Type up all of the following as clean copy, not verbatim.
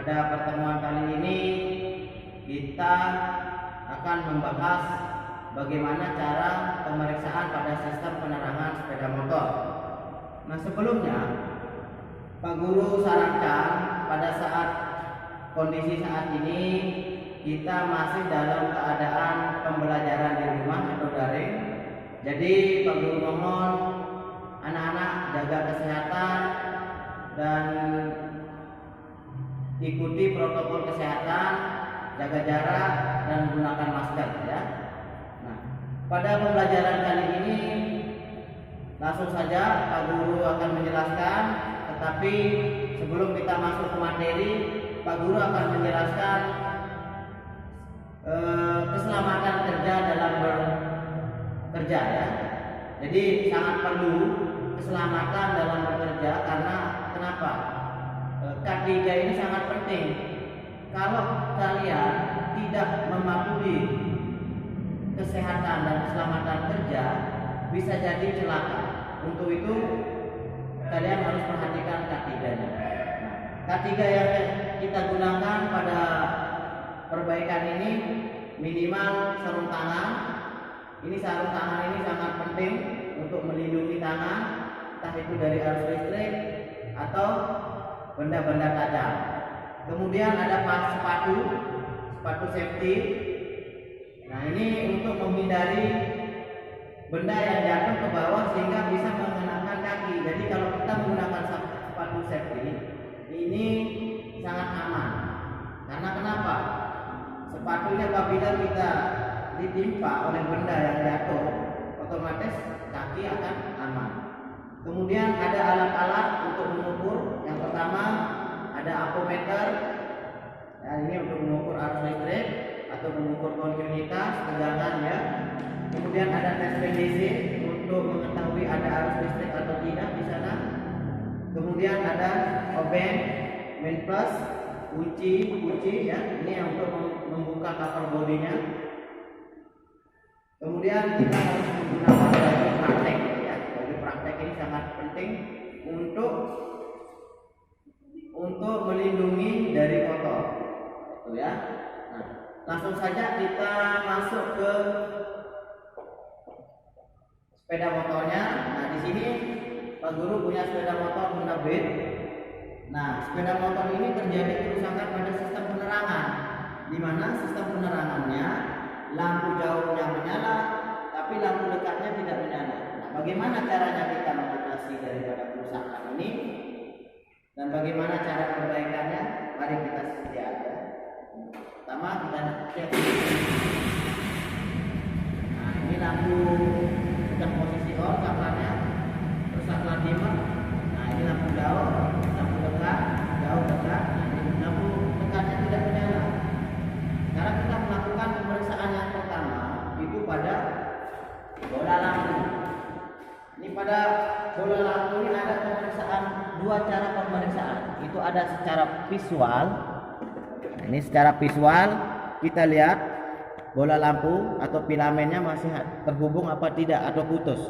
pada pertemuan kali ini kita akan membahas bagaimana cara pemeriksaan pada sistem penerangan sepeda motor. Nah, sebelumnya Pak Guru sarankan pada saat kondisi saat ini kita masih dalam keadaan pembelajaran di rumah atau daring. Jadi Pak Guru mohon anak-anak jaga kesehatan dan ikuti protokol kesehatan, jaga jarak dan gunakan masker ya. Nah, pada pembelajaran kali ini langsung saja Pak Guru akan menjelaskan, tetapi sebelum kita masuk ke materi, Pak Guru akan menjelaskan keselamatan kerja dalam bekerja ya. Jadi sangat perlu keselamatan dalam bekerja karena kenapa? K3 ini sangat penting. Kalau kalian tidak mematuhi kesehatan dan keselamatan kerja, bisa jadi celaka. Untuk itu kalian harus perhatikan K3-nya. K3 yang kita gunakan pada perbaikan ini minimal sarung tangan. Ini sarung tangan ini sangat penting untuk melindungi tangan, entah itu dari arus listrik atau benda-benda tajam. Kemudian ada sepatu safety. Nah, ini untuk menghindari benda yang jatuh ke bawah sehingga bisa mengenaskan kaki. Jadi kalau kita menggunakan sepatu safety ini sangat aman. Karena kenapa? Sepatunya apabila kita ditimpa oleh benda yang jatuh, otomatis kaki akan aman. Kemudian ada alat-alat untuk mengukur. Yang pertama ada ampometer. Ya, ini untuk mengukur arus listrik atau mengukur kontinuitas tegangan ya. Kemudian ada tes PDC untuk mengetahui ada arus listrik atau tidak di sana. Kemudian ada oben, main plus, kunci ya. Ini yang untuk membuka cover bodinya. Kemudian kita harus menggunakan baju praktek ya. Baju praktek ini sangat penting untuk melindungi dari kotor. Itu ya. Nah, langsung saja kita masuk ke sepeda motornya. Nah, di sini Pak Guru punya sepeda motor Honda Beat. Nah, sepeda motor ini terjadi kerusakan pada sistem penerangan, di mana sistem penerangannya lampu jauhnya menyala, tapi lampu dekatnya tidak menyala. Nah, bagaimana caranya kita mengatasi daripada kerusakan ini dan bagaimana cara perbaikannya? Mari kita lihat ya. Pertama kita cek. Nah, ini lampu sudah posisi on, saklarnya, terus saklar dimmer. Nah, ini lampu jauh, lampu dekat, jauh dekat. Nah, ini lampu dekatnya tidak menyala. Sekarang kita melakukan pemeriksaan yang pertama itu pada bola lampu. Ini pada bola lampu ini ada pemeriksaan, dua cara pemeriksaan. Itu ada secara visual. Nah, ini secara visual kita lihat bola lampu atau filamennya masih terhubung apa tidak atau putus.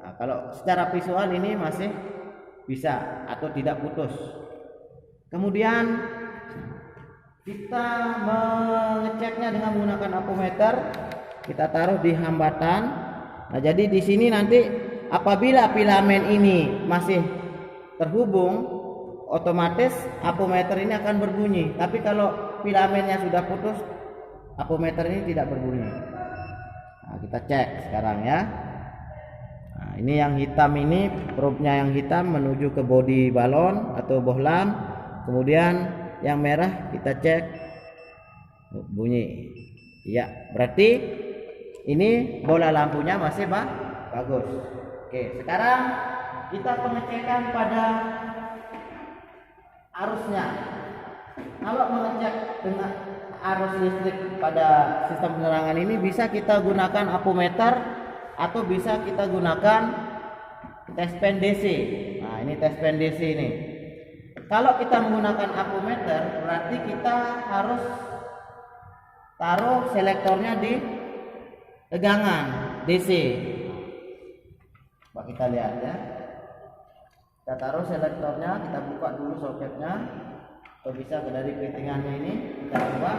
Nah, kalau secara visual ini masih bisa atau tidak putus. Kemudian kita mengeceknya dengan menggunakan ampometer. Kita taruh di hambatan. Nah, jadi di sini nanti apabila filamen ini masih terhubung, otomatis ampometer ini akan berbunyi. Tapi kalau filamennya sudah putus, ampometer ini tidak berbunyi. Nah, kita cek sekarang ya. Nah, ini yang hitam ini, probe-nya yang hitam menuju ke bodi balon atau bohlam. Kemudian yang merah kita cek bunyi. Ya, berarti ini bola lampunya masih bagus. Oke, sekarang kita pengecekan pada arusnya. Kalau mengecek dengan arus listrik pada sistem penerangan ini bisa kita gunakan ampometer atau bisa kita gunakan tes pen DC. Nah, ini tes pen DC ini. Kalau kita menggunakan ampometer, berarti kita harus taruh selektornya di tegangan DC. Coba kita lihat ya. Kita taruh selektornya, kita buka dulu soketnya. atau bisa dari fittingannya ini kita ubah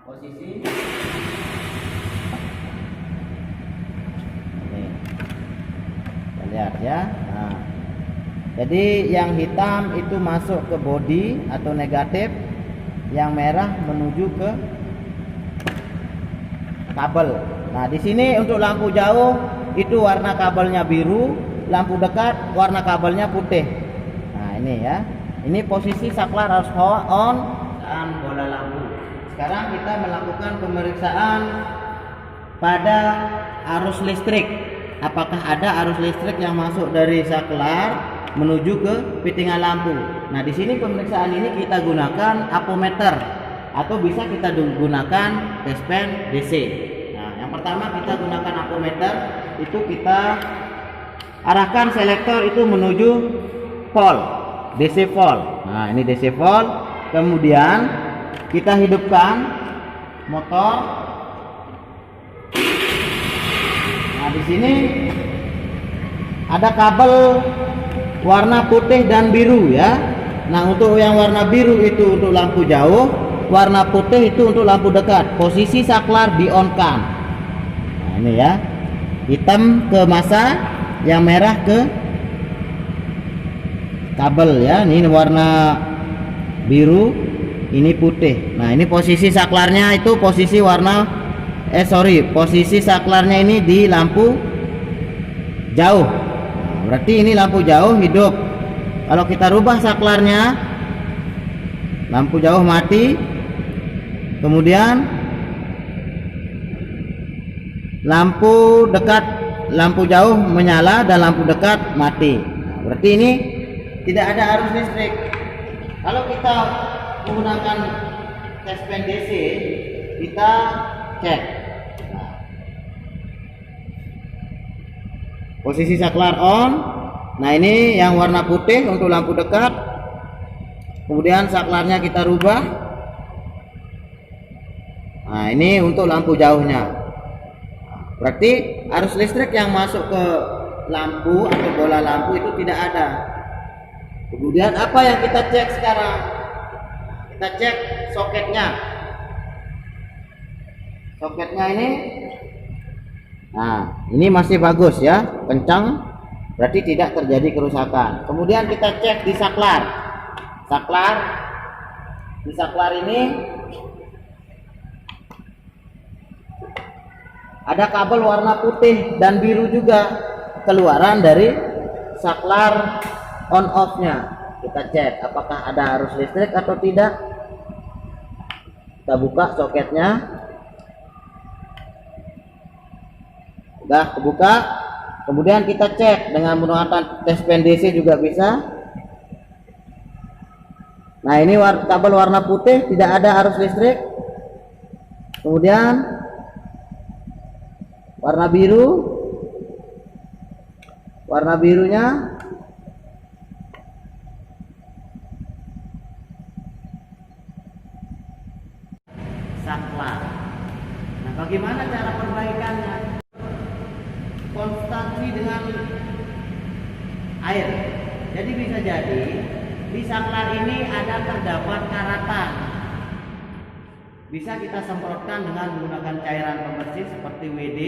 posisi. Ini kita lihat ya. Nah, jadi yang hitam itu masuk ke body atau negatif, yang merah menuju ke kabel. Nah, di sini untuk lampu jauh itu warna kabelnya biru, lampu dekat warna kabelnya putih. Nah, ini ya. Ini posisi saklar harus on dan bola lampu. Sekarang kita melakukan pemeriksaan pada arus listrik. Apakah ada arus listrik yang masuk dari saklar menuju ke fittingan lampu. Nah, di sini pemeriksaan ini kita gunakan apometer atau bisa kita gunakan tespen DC. Nah, yang pertama kita gunakan apometer, itu kita arahkan selektor itu menuju volt, DC volt. Nah, ini DC volt. Kemudian kita hidupkan motor. Nah, di sini ada kabel warna putih dan biru ya. Nah, untuk yang warna biru itu untuk lampu jauh, warna putih itu untuk lampu dekat. Posisi saklar di on kan. Nah, ini ya. Hitam ke massa, yang merah ke kabel ya. Ini warna biru, ini putih. Nah, ini posisi saklarnya itu posisi posisi saklarnya ini di lampu jauh. Berarti ini lampu jauh hidup. Kalau kita rubah saklarnya, lampu jauh mati, kemudian lampu dekat, lampu jauh menyala dan lampu dekat mati. Nah, berarti ini tidak ada arus listrik. Kalau kita menggunakan tespen DC, kita cek. Nah, posisi saklar on. Nah, ini yang warna putih untuk lampu dekat. Kemudian saklarnya kita rubah. Nah, ini untuk lampu jauhnya. Berarti arus listrik yang masuk ke lampu atau bola lampu itu tidak ada. Kemudian apa yang kita cek sekarang? Kita cek soketnya. Soketnya ini, nah ini masih bagus ya, kencang, berarti tidak terjadi kerusakan. Kemudian kita cek di saklar. Di saklar ini ada kabel warna putih dan biru juga keluaran dari saklar on off-nya. Kita cek apakah ada arus listrik atau tidak. Kita buka soketnya. Udah kebuka. Kemudian kita cek dengan menggunakan tespen DC juga bisa. Nah, ini kabel warna putih, tidak ada arus listrik. Kemudian warna biru, warna birunya saklar. Nah, bagaimana cara perbaikannya? Konstansi dengan air. Jadi bisa jadi di saklar ini terdapat karatan. Bisa kita semprotkan dengan menggunakan cairan pembersih seperti WD.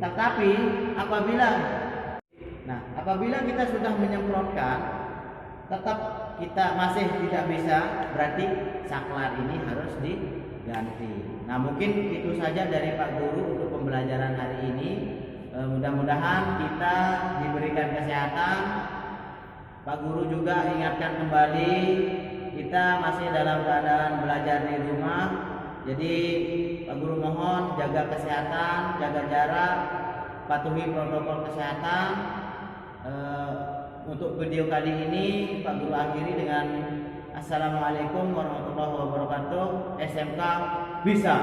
Tetapi apabila kita sudah menyemprotkan tetap kita masih tidak bisa, berarti saklar ini harus diganti. Nah, mungkin itu saja dari Pak Guru untuk pembelajaran hari ini. Mudah-mudahan kita diberikan kesehatan. Pak Guru juga ingatkan kembali, kita masih dalam keadaan belajar di rumah. Jadi Pak Guru mohon jaga kesehatan, jaga jarak, patuhi protokol kesehatan. Untuk video kali ini Pak Guru akhiri dengan Assalamualaikum warahmatullahi wabarakatuh. SMK bisa.